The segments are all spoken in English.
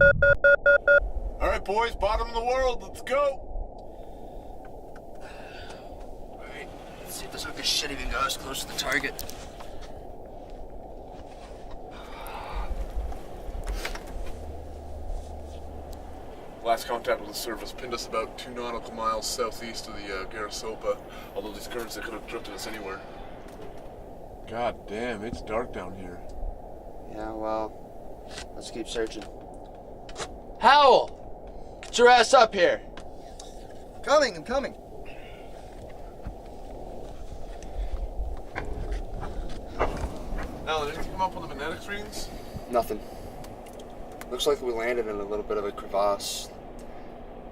All right, boys, bottom of the world. Let's go. All right, let's see if this hunk of shit even goes close to the target. Last contact with the surface pinned us about 2 nautical miles southeast of the Garasopa, although these currents, they could have drifted us anywhere. God damn, it's dark down here. Yeah, well, let's keep searching. Howell! Get your ass up here! I'm coming. Alan, anything come up on the magnetic readings? Nothing. Looks like we landed in a little bit of a crevasse.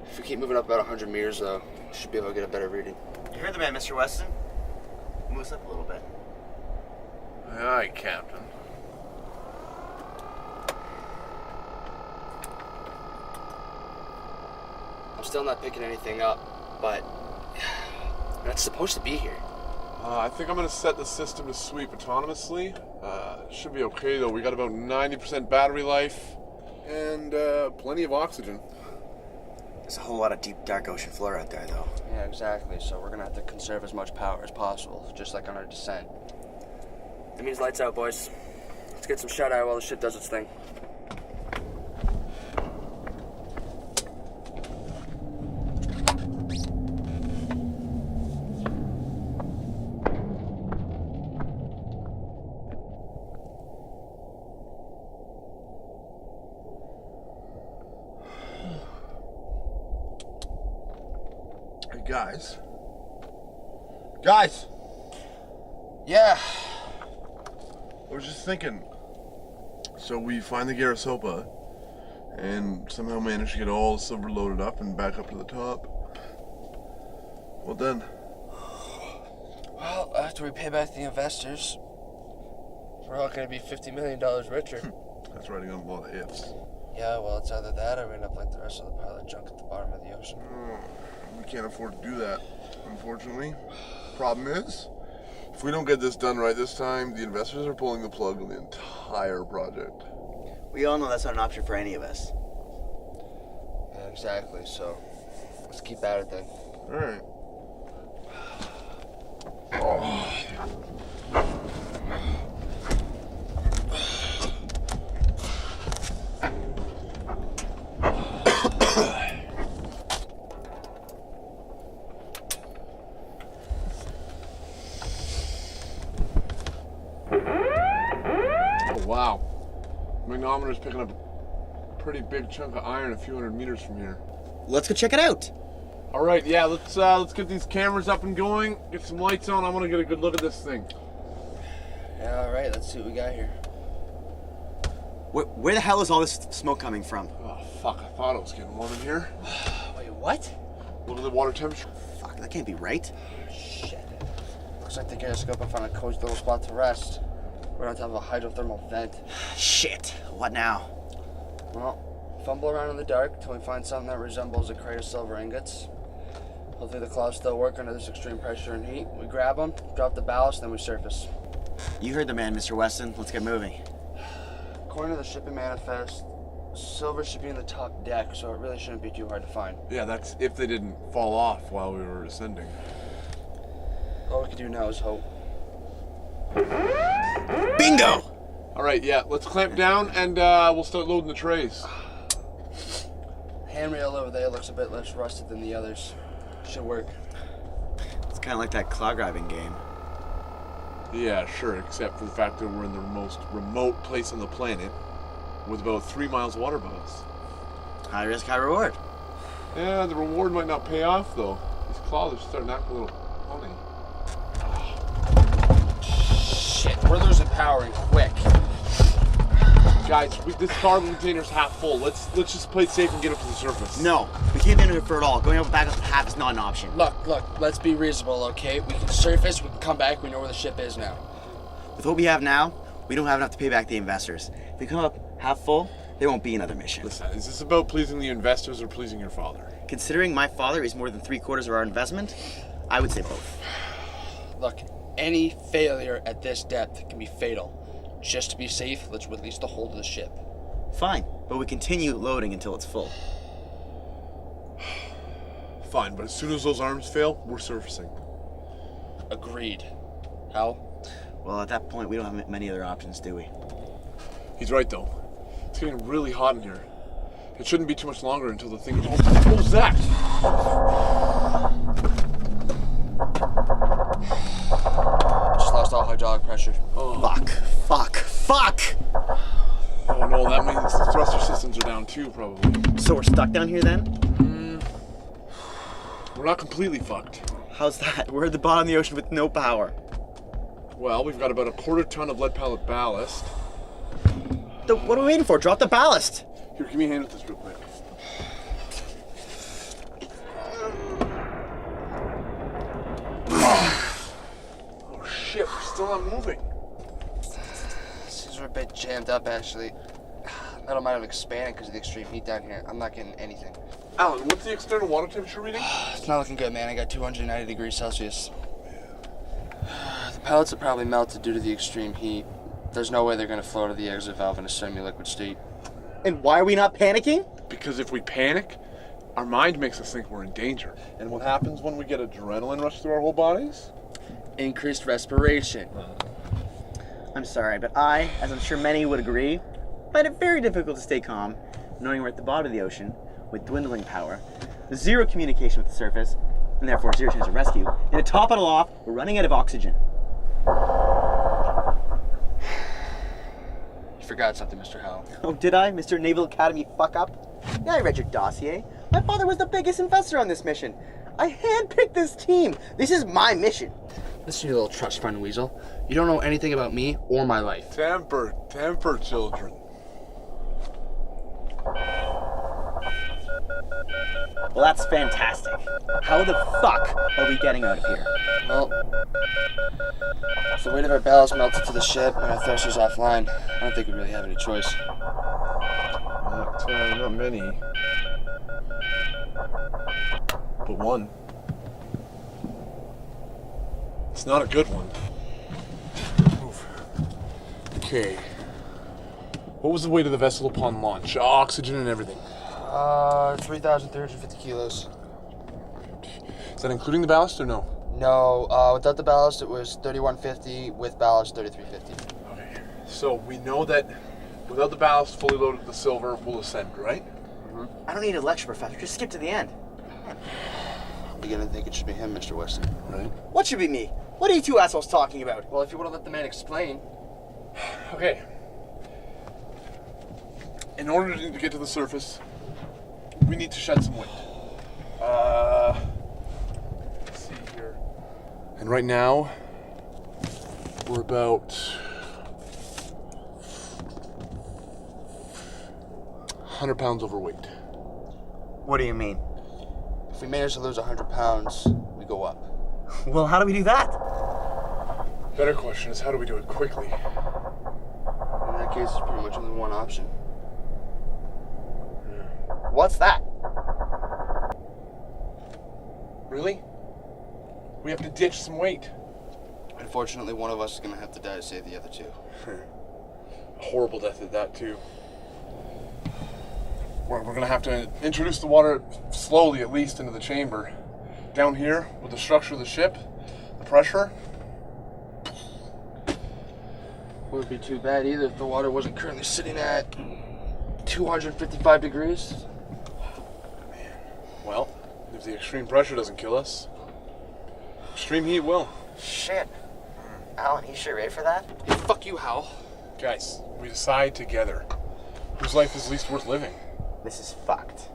If we keep moving up about 100 meters, though, we should be able to get a better reading. You heard the man, Mr. Weston? Move us up a little bit. Aye, Captain. I'm still not picking anything up, but that's supposed to be here. I think I'm going to set the system to sweep autonomously. Should be okay, though. We got about 90% battery life and plenty of oxygen. There's a whole lot of deep, dark ocean floor out there, though. Yeah, exactly. So we're gonna have to conserve as much power as possible, just like on our descent. That means lights out, boys. Let's get some shut-eye while the ship does its thing. Guys. Guys! Yeah. I was just thinking. So we find the Garasopa and somehow manage to get all the silver loaded up and back up to the top. What then? Well, after we pay back the investors, we're all gonna be $50 million richer. That's writing on a lot of ifs. Yeah, well, it's either that or we end up like the rest of the pile of junk at the bottom of the ocean. We can't afford to do that, unfortunately. Problem is, if we don't get this done right this time, the investors are pulling the plug on the entire project. We all know that's not an option for any of us. Yeah, exactly, so let's keep at it then. Alright. Wow. Magnetometer's picking up a pretty big chunk of iron a few hundred meters from here. Let's go check it out. All right, yeah, let's get these cameras up and going, get some lights on. I want to get a good look at this thing. Yeah, all right, let's see what we got here. Where the hell is all this smoke coming from? Oh, fuck, I thought it was getting warm in here. Wait, what? Look at the water temperature. Fuck, that can't be right. Shit. Looks like the Garasopa found a cozy little spot to rest. We're on top of a hydrothermal vent. Shit. What now? Well, fumble around in the dark until we find something that resembles a crate of silver ingots. Hopefully the claws still work under this extreme pressure and heat. We grab them, drop the ballast, then we surface. You heard the man, Mr. Weston. Let's get moving. According to the shipping manifest, silver should be in the top deck, so it really shouldn't be too hard to find. Yeah, that's if they didn't fall off while we were ascending. All we can do now is hope. Bingo! All right, yeah, let's clamp down and we'll start loading the trays. Handrail over there looks a bit less rusted than the others. Should work. It's kind of like that claw grabbing game. Yeah, sure, except for the fact that we're in the most remote place on the planet with about 3 miles of water above us. High risk, high reward. Yeah, the reward might not pay off, though. These claws are starting to act a little funny. Shit, we're losing power and quick. Guys, this cargo container's half full. Let's just play it safe and get up to the surface. No, we can't be under it for it all. Going up back up to half is not an option. Look, let's be reasonable, okay? We can surface, we can come back, we know where the ship is now. With what we have now, we don't have enough to pay back the investors. If we come up half full, there won't be another mission. Listen, is this about pleasing the investors or pleasing your father? Considering my father is more than 3/4 of our investment, I would say both. Look, any failure at this depth can be fatal. Just to be safe, let's release the hold of the ship. Fine, but we continue loading until it's full. Fine, but as soon as those arms fail, we're surfacing. Agreed. Hal? Well, at that point, we don't have many other options, do we? He's right, though. It's getting really hot in here. It shouldn't be too much longer until the thing... What was that? Just lost all hydraulic pressure. Oh. Fuck! Oh no, that means the thruster systems are down too, probably. So we're stuck down here then? We're not completely fucked. How's that? We're at the bottom of the ocean with no power. Well, we've got about a quarter ton of lead pallet ballast. What are we waiting for? Drop the ballast! Here, give me a hand with this real quick. Oh shit, we're still not moving. These are a bit jammed up, actually. Metal might have expanded because of the extreme heat down here. I'm not getting anything. Alan, what's the external water temperature reading? It's not looking good, man. I got 290 degrees Celsius. The pellets have probably melted due to the extreme heat. There's no way they're going to flow to the exit valve in a semi-liquid state. And why are we not panicking? Because if we panic, our mind makes us think we're in danger. And what happens when we get adrenaline rush through our whole bodies? Increased respiration. I'm sorry, but I, as I'm sure many would agree, find it very difficult to stay calm, knowing we're at the bottom of the ocean, with dwindling power, zero communication with the surface, and therefore zero chance of rescue. And to top it all off, we're running out of oxygen. You forgot something, Mr. Howell. Oh, did I, Mr. Naval Academy fuck up? Yeah, I read your dossier. My father was the biggest investor on this mission. I handpicked this team. This is my mission. Listen, you little trust fund weasel. You don't know anything about me or my life. Temper, children. Well, that's fantastic. How the fuck are we getting out of here? Well, if the weight of our ballast melted to the ship and our thrusters offline, I don't think we really have any choice. Not many. But one. It's not a good one. Move. Okay. What was the weight of the vessel upon launch? Oxygen and everything. 3,350 kilos. Is that including the ballast or no? No, without the ballast, it was 3,150. With ballast, 3,350. Okay. So we know that without the ballast fully loaded, the Silver will ascend, right? I don't need a lecture, Professor. Just skip to the end. I'm beginning to think it should be him, Mr. Weston. Right. What should be me? What are you two assholes talking about? Well, if you want to let the man explain. Okay. In order to get to the surface, we need to shed some weight. Let's see here. And right now, we're about 100 pounds overweight. What do you mean? If we manage to lose 100 pounds, we go up. Well, how do we do that? Better question is, how do we do it quickly? In that case, it's pretty much only one option. What's that? Really? We have to ditch some weight. Unfortunately, one of us is going to have to die to save the other two. A horrible death at that, too. We're going to have to introduce the water slowly, at least, into the chamber. Down here, with the structure of the ship, the pressure. Wouldn't be too bad either if the water wasn't currently sitting at 255 degrees. Well, if the extreme pressure doesn't kill us, extreme heat will. Shit. Alan, you sure ready for that? Hey, fuck you, Hal. Guys, we decide together whose life is least worth living. This is fucked.